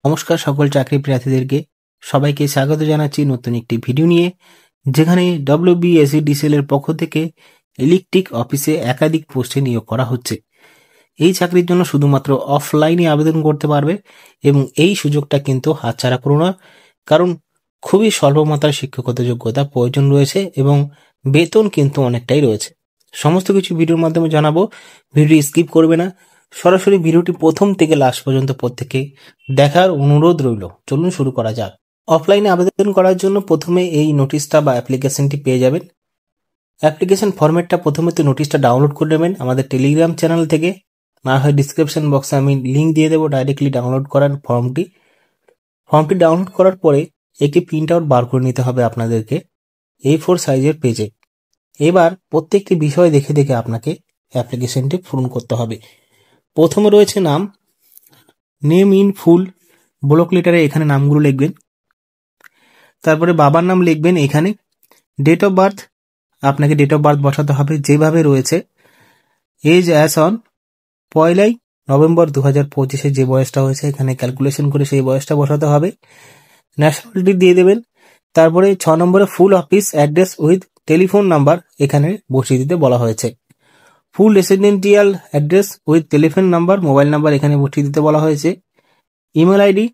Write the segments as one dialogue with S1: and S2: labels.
S1: নমস্কার সকল চাকরি প্রার্থীদেরকে সবাইকে স্বাগত জানাচ্ছি নতুন একটি ভিডিও নিয়ে, যেখানে WBSEDCL এর পক্ষ থেকে ইলেকট্রিক অফিসে একাধিক পোস্টে নিয়োগ করা হচ্ছে। এই চাকরির জন্য শুধুমাত্র অফলাইনে আবেদন করতে পারবে এবং এই সুযোগটা কিন্তু হাতছাড়া করো না, কারণ খুবই স্বল্প মাত্রার শিক্ষকতা যোগ্যতা প্রয়োজন রয়েছে এবং বেতন কিন্তু অনেকটাই রয়েছে। সমস্ত কিছু ভিডিওর মাধ্যমে জানাবো, ভিডিও স্কিপ করবে না, সরাসরি ভিডিওটি প্রথম থেকে লাস্ট পর্যন্ত প্রত্যেকে দেখার অনুরোধ রইল। চলুন শুরু করা যাক। অফলাইনে আবেদন করার জন্য প্রথমে এই নোটিশটা বা অ্যাপ্লিকেশনটি পেয়ে যাবেন। অ্যাপ্লিকেশন ফরম্যাটটা প্রথমে তো নোটিশটা ডাউনলোড করে নেবেন আমাদের টেলিগ্রাম চ্যানেল থেকে, না হয় ডিসক্রিপশন বক্সে আমি লিঙ্ক দিয়ে দেবো ডাইরেক্টলি ডাউনলোড করার ফর্মটি ডাউনলোড করার পরে একটি প্রিন্ট আউট বার করে নিতে হবে আপনাদেরকে A4 সাইজের পেজে। এবার প্রত্যেকটি বিষয় দেখে দেখে আপনাকে অ্যাপ্লিকেশনটি পূরণ করতে হবে। প্রথমে রয়েছে নাম, নেম ইন ফুল, ব্লক লেটারে এখানে নামগুলো লিখবেন। তারপরে বাবার নাম লিখবেন এখানে। ডেট অফ বার্থ, আপনাকে ডেট অফ বার্থ বসাতে হবে যেভাবে রয়েছে। এজ অ্যাজ অন 1 নভেম্বর 2025 যে বয়সটা হয়েছে এখানে ক্যালকুলেশন করে সেই বয়সটা বসাতে হবে। ন্যাশনালিটি দিয়ে দেবেন। তারপরে 6 নম্বরে full office address with telephone number এখানে বসিয়ে দিতে বলা হয়েছে। Full residential address with telephone number, mobile number এখানে বসিয়ে দিতে বলা হয়েছে। Email ID,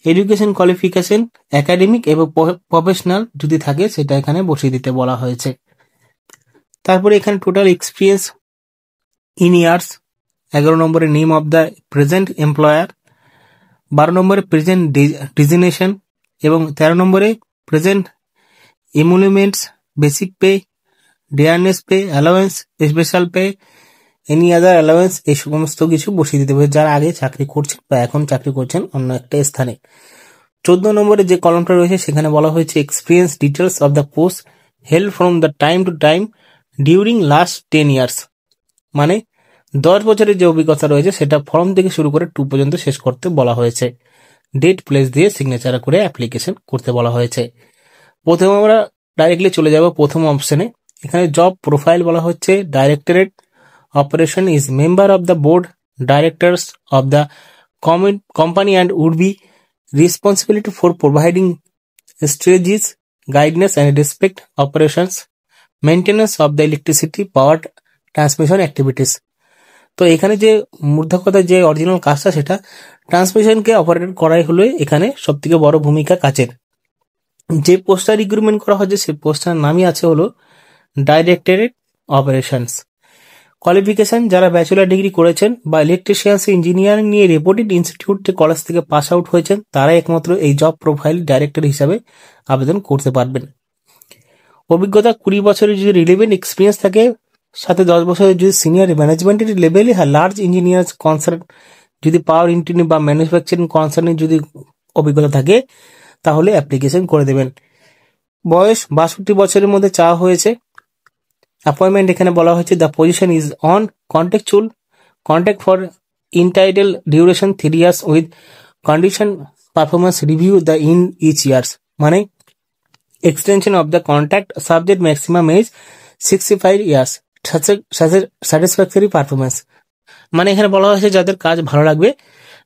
S1: education qualification academic এবং প্রফেশনাল যদি থাকে সেটা এখানে বসিয়ে দিতে বলা হয়েছে। তারপরে এখানে টোটাল এক্সপিরিয়েন্স ইন ইয়ার্স। 11 নম্বরে name of the present employer. 12 নম্বরে প্রেজেন্ট ডিজিগনেশন এবং 13 নম্বরে present emoluments, basic pay, dearness pay, allowance, special pay, any other allowance, এই সমস্ত কিছু বসিয়ে দিতে হবে যারা আগে চাকরি করছেন বা এখন চাকরি করছেন অন্য একটা স্থানে। 14 নম্বরে যে কলমটা রয়েছে সেখানে বলা হয়েছে experience details of the post held from the time to time during last 10 years, মানে 10 বছরের যে অভিজ্ঞতা রয়েছে সেটা ফর্ম থেকে শুরু করে 2 পর্যন্ত শেষ করতে বলা হয়েছে। ডেট প্লেস দিয়ে সিগনেচার করে অ্যাপ্লিকেশন করতে বলা হয়েছে। প্রথমে আমরা ডাইরেক্টলি চলে যাব প্রথম অপশনে। এখানে জব প্রোফাইল বলা হচ্ছে directorate operation is member of the board directors of the company and would be responsibility for providing strategies, guidance and respect operations, maintenance of the electricity power transmission activities। তো এখানে যে মূর্ধ কথা যে original কাজটা সেটা ট্রান্সমিশনকে operate করাই হলো এখানে সব থেকে বড় ভূমিকা কাজের। যে পোস্টার রিক্রুটমেন্ট করা হচ্ছে সেই পোস্টার নামই আছে হলো ডাইরেক্টরেট অপারেশনস। কোয়ালিফিকেশন, যারা ব্যাচেলার ডিগ্রি করেছেন বা ইলেকট্রিশিয়ানস ইঞ্জিনিয়ারিং নিয়ে রেপুটেড ইনস্টিটিউট কলেজ থেকে পাস আউট হয়েছেন তারাই একমাত্র এই জব প্রোফাইল ডাইরেক্টর হিসাবে আবেদন করতে পারবেন। অভিজ্ঞতা 20 বছরের যদি রিলেভেন্ট এক্সপিরিয়েন্স থাকে, সাথে 10 বছরের যদি সিনিয়র ম্যানেজমেন্টের লেভেলে লার্জ ইঞ্জিনিয়ার্স কনসার্ন যদি পাওয়ার ইন্টিনি বা ম্যানুফ্যাকচারিং কনসার্নের যদি অভিজ্ঞতা থাকে তাহলে অ্যাপ্লিকেশন করে দেবেন। বয়স 62 বছরের মধ্যে চাওয়া হয়েছে। অ্যাপয়েন্টমেন্ট এখানে বলা হয়েছে the position is on contractual contract for entitle duration 3 years with condition performance review the in each years, মানে extension of the contract subject maximum age 65 years satisfactory performance. মানে এখানে বলা হয়েছে যাদের কাজ ভালো লাগবে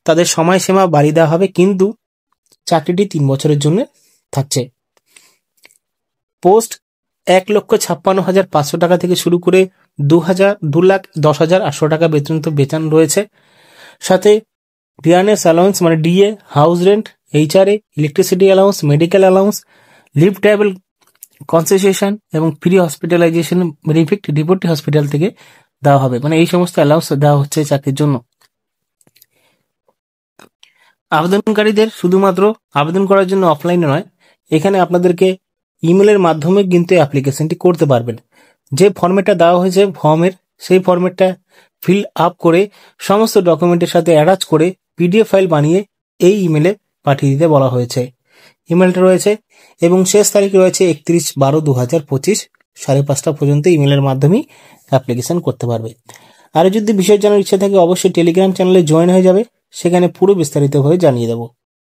S1: তাদের সময়সীমা বাড়িয়ে দেওয়া হবে, কিন্তু চাকরিটি 3 বছরের জন্য থাকছে। পোস্ট 1,56,500 টাকা থেকে শুরু করে 2,10,800 টাকা বেতন রয়েছে। সাথে ডিয়ারনেস অ্যালাউন্স মানে DA, house rent, HRA, electricity allowance, medical allowance, leave travel concession এবং free hospitalisation benefit deputy hospital থেকে দেওয়া হবে। মানে এই সমস্ত অ্যালাউন্স দেওয়া হচ্ছে চাকরির জন্য। আবেদনকারীদের শুধুমাত্র আবেদন করার জন্য অফলাইনে নয়, এখানে আপনাদেরকে ইমেলের মাধ্যমে কিন্তু অ্যাপ্লিকেশনটি করতে পারবেন। যে ফর্মেটটা দেওয়া হয়েছে ফর্মের, সেই ফর্মেটটা ফিল আপ করে সমস্ত ডকুমেন্টের সাথে অ্যাটাচ করে PDF ফাইল বানিয়ে এই ইমেলে পাঠিয়ে দিতে বলা হয়েছে। ইমেলটা রয়েছে এবং শেষ তারিখ রয়েছে 31/12/2025 5:30 পর্যন্ত ইমেলের মাধ্যমেই অ্যাপ্লিকেশন করতে পারবে। আর যদি বিষয় জানার ইচ্ছা থাকে অবশ্যই টেলিগ্রাম চ্যানেলে জয়েন হয়ে যাবে, সেখানে পুরো বিস্তারিতভাবে জানিয়ে দেবো।